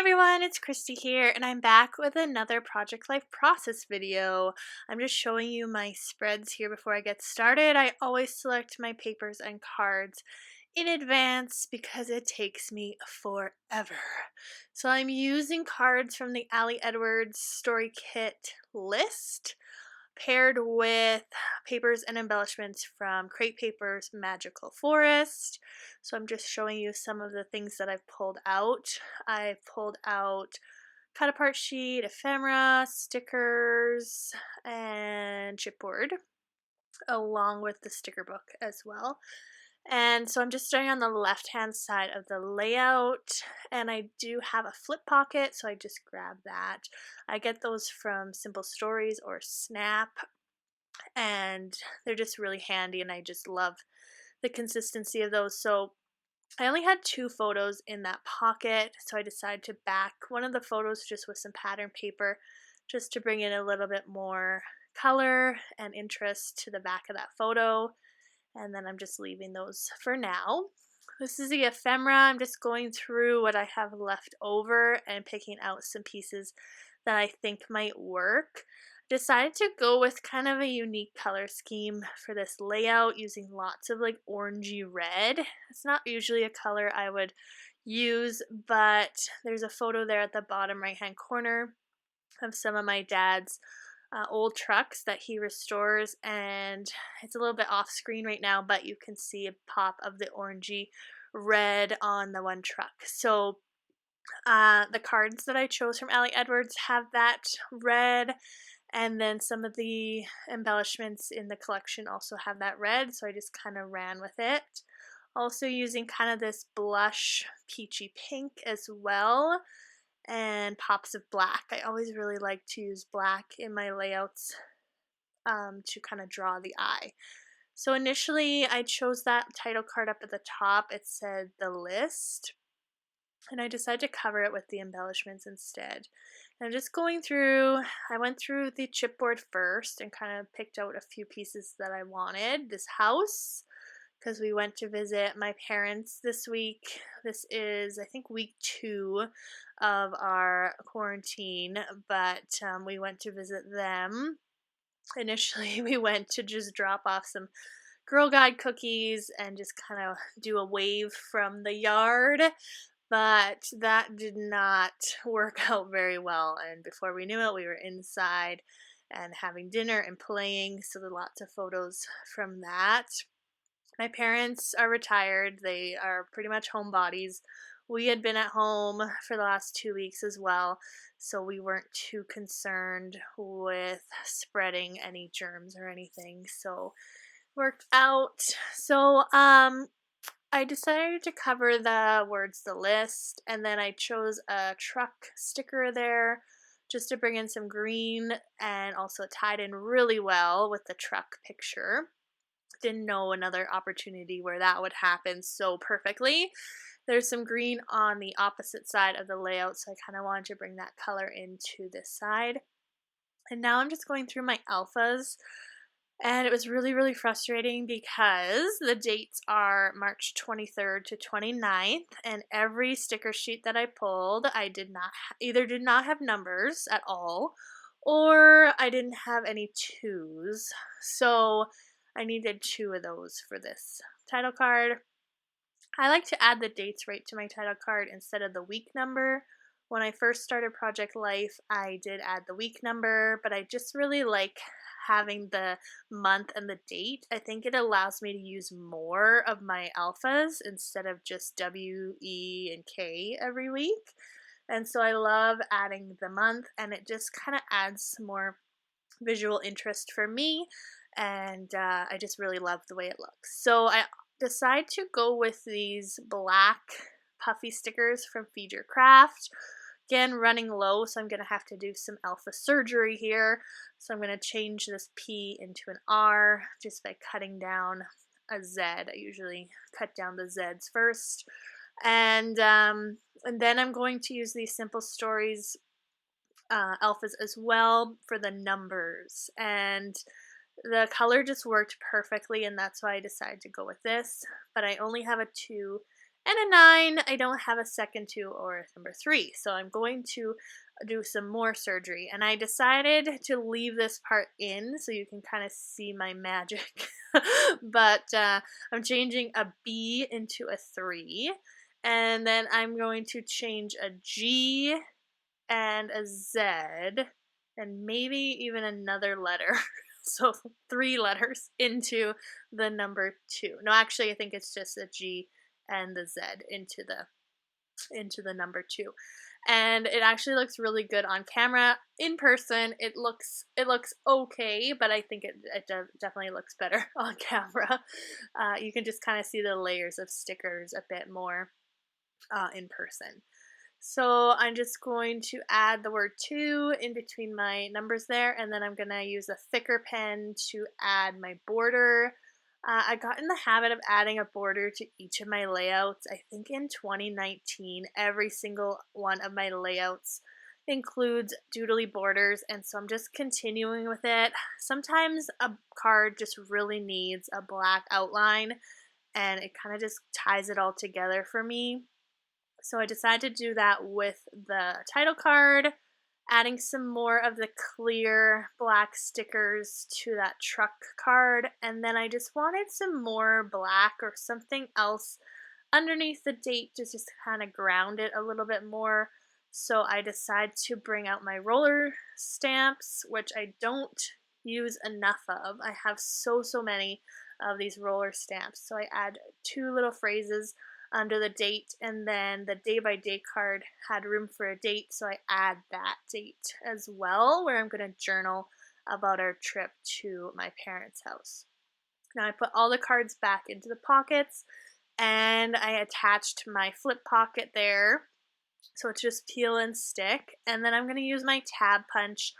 everyone, it's Christy here, and I'm back with another Project Life Process video. I'm just showing you my spreads here before I get started. I always select my papers and cards in advance because it takes me forever. So I'm using cards from the Ali Edwards Story Kit list, paired with papers and embellishments from Crate Paper's Magical Forest. So I'm just showing you some of the things that I've pulled out. I've pulled out cut apart sheet, ephemera, stickers, and chipboard, along with the sticker book as well. And so I'm just starting on the left hand side of the layout, and I do have a flip pocket, so I just grab that. I get those from Simple Stories or Snap, and they're just really handy, and I just love the consistency of those. So I only had 2 photos in that pocket, so I decided to back one of the photos just with some pattern paper just to bring in a little bit more color and interest to the back of that photo. And then I'm just leaving those for now. This is the ephemera. I'm just going through what I have left over and picking out some pieces that I think might work. Decided to go with kind of a unique color scheme for this layout, using lots of like orangey red. It's not usually a color I would use, but there's a photo there at the bottom right hand corner of some of my dad's old trucks that he restores, and it's a little bit off screen right now, but you can see a pop of the orangey red on the one truck. So the cards that I chose from Ali Edwards have that red, and then some of the embellishments in the collection also have that red, so I just kind of ran with it. Also using kind of this blush peachy pink as well, and pops of black. I always really like to use black in my layouts to kind of draw the eye. So initially I chose that title card up at the top. It said the list, and I decided to cover it with the embellishments instead. And I'm just going through, I went through the chipboard first and kind of picked out a few pieces that I wanted. This house, because we went to visit my parents this week. This is, I think, week 2 of our quarantine, but we went to visit them. Initially, we went to just drop off some Girl Guide cookies and just kind of do a wave from the yard, but that did not work out very well, and before we knew it, we were inside and having dinner and playing, so there are lots of photos from that. My parents are retired. They are pretty much homebodies. We had been at home for the last 2 weeks as well, so we weren't too concerned with spreading any germs or anything. So worked out. So I decided to cover the words the list, and then I chose a truck sticker there just to bring in some green, and also tied in really well with the truck picture. Didn't know another opportunity where that would happen so perfectly. There's some green on the opposite side of the layout, so I kind of wanted to bring that color into this side. And now I'm just going through my alphas, and it was really, really frustrating because the dates are March 23rd to 29th, and every sticker sheet that I pulled, I either did not have numbers at all, or I didn't have any 2s. So I needed 2 of those for this title card. I like to add the dates right to my title card instead of the week number. When I first started Project Life, I did add the week number, but I just really like having the month and the date. I think it allows me to use more of my alphas instead of just W, E, and K every week. And so I love adding the month, and it just kind of adds some more visual interest for me, and I just really love the way it looks. So I decide to go with these black puffy stickers from Feed Your Craft. Again, running low, so I'm going to have to do some alpha surgery here. So I'm going to change this P into an R just by cutting down a Z. I usually cut down the Z's first. And then I'm going to use these Simple Stories alphas as well for the numbers, and the color just worked perfectly, and that's why I decided to go with this. But I only have a 2 And a 9, I don't have a second 2 or a number 3. So I'm going to do some more surgery. And I decided to leave this part in so you can kind of see my magic. But I'm changing a B into a 3. And then I'm going to change a G and a Z and maybe even another letter. So 3 letters into the number 2. No, actually I think it's just a G and the Z into the number 2. And it actually looks really good on camera. In person, it looks okay, but I think it definitely looks better on camera. You can just kind of see the layers of stickers a bit more in person. So I'm just going to add the word "to" in between my numbers there, and then I'm going to use a thicker pen to add my border. I got in the habit of adding a border to each of my layouts. I think in 2019, every single one of my layouts includes doodly borders, and so I'm just continuing with it. Sometimes a card just really needs a black outline, and it kind of just ties it all together for me. So I decided to do that with the title card, adding some more of the clear black stickers to that truck card, and then I just wanted some more black or something else underneath the date to just kind of ground it a little bit more. So I decided to bring out my roller stamps, which I don't use enough of. I have so many of these roller stamps. So I add 2 little phrases under the date, and then the day by day card had room for a date, so I add that date as well, where I'm going to journal about our trip to my parents' house. Now I put all the cards back into the pockets, and I attached my flip pocket there, so it's just peel and stick. And then I'm going to use my tab punch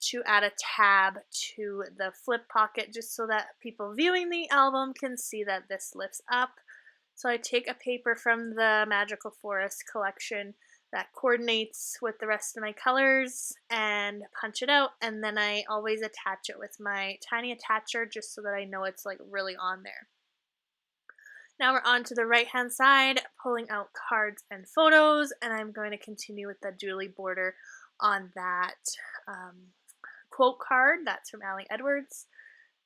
to add a tab to the flip pocket, just so that people viewing the album can see that this lifts up. So I take a paper from the Magical Forest collection that coordinates with the rest of my colors and punch it out, and then I always attach it with my tiny attacher just so that I know it's like really on there. Now we're on to the right hand side, pulling out cards and photos, and I'm going to continue with the doodly border on that quote card. That's from Allie Edwards.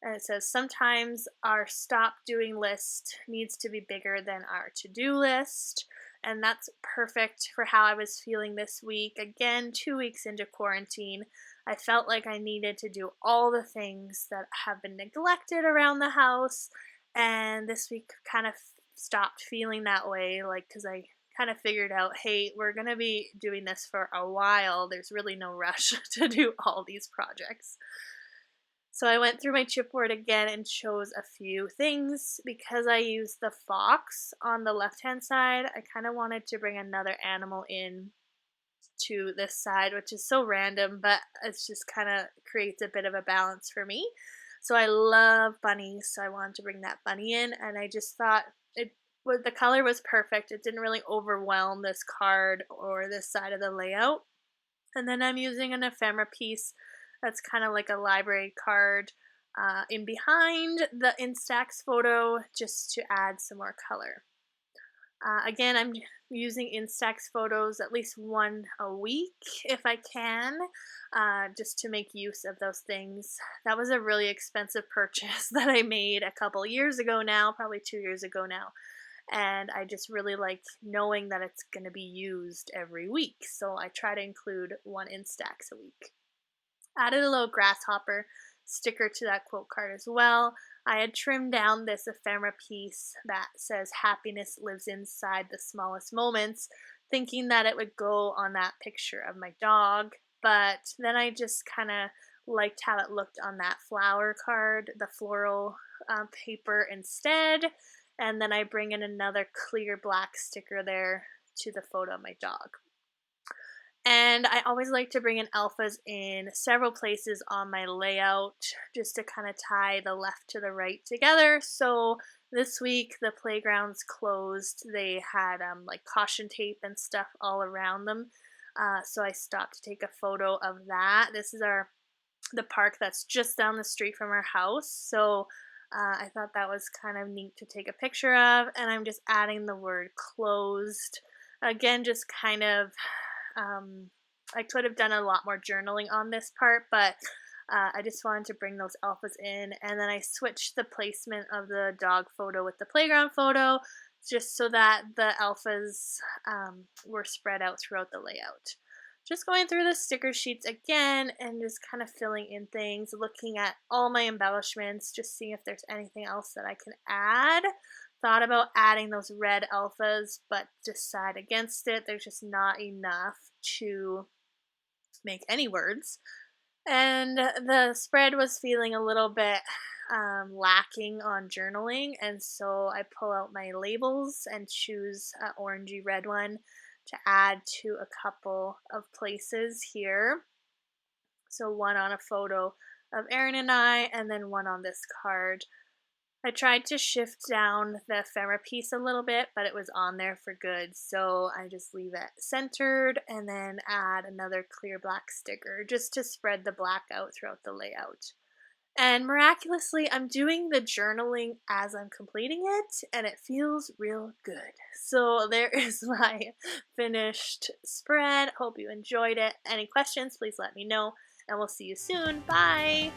And it says, sometimes our stop doing list needs to be bigger than our to-do list. And that's perfect for how I was feeling this week. Again, 2 weeks into quarantine, I felt like I needed to do all the things that have been neglected around the house. And this week kind of stopped feeling that way, like, because I kind of figured out, hey, we're going to be doing this for a while. There's really no rush to do all these projects. So I went through my chipboard again and chose a few things. Because I used the fox on the left-hand side, I kind of wanted to bring another animal in to this side, which is so random, but it's just kind of creates a bit of a balance for me. So I love bunnies, so I wanted to bring that bunny in, and I just thought the color was perfect. It didn't really overwhelm this card or this side of the layout. And then I'm using an ephemera piece that's kind of like a library card in behind the Instax photo, just to add some more color. Again, I'm using Instax photos at least one a week if I can, just to make use of those things. That was a really expensive purchase that I made a couple years ago now, probably 2 years ago now. And I just really like knowing that it's going to be used every week. So I try to include one Instax a week. Added a little grasshopper sticker to that quote card as well. I had trimmed down this ephemera piece that says happiness lives inside the smallest moments, thinking that it would go on that picture of my dog, but then I just kind of liked how it looked on that flower card, the floral paper instead, and then I bring in another clear black sticker there to the photo of my dog. And I always like to bring in alphas in several places on my layout just to kind of tie the left to the right together. So this week the playground's closed. They had like caution tape and stuff all around them. So I stopped to take a photo of that. This is the park that's just down the street from our house. So I thought that was kind of neat to take a picture of, and I'm just adding the word closed. Again, just kind of, um, I could have done a lot more journaling on this part, but I just wanted to bring those alphas in, and then I switched the placement of the dog photo with the playground photo just so that the alphas were spread out throughout the layout. Just going through the sticker sheets again and just kind of filling in things, looking at all my embellishments, just seeing if there's anything else that I can add. Thought about adding those red alphas, but decide against it. There's just not enough to make any words. And the spread was feeling a little bit lacking on journaling, and so I pull out my labels and choose an orangey red one to add to a couple of places here. So one on a photo of Erin and I, and then one on this card. I tried to shift down the ephemera piece a little bit, but it was on there for good, so I just leave it centered and then add another clear black sticker just to spread the black out throughout the layout. And miraculously, I'm doing the journaling as I'm completing it, and it feels real good. So there is my finished spread. Hope you enjoyed it. Any questions, please let me know, and we'll see you soon. Bye!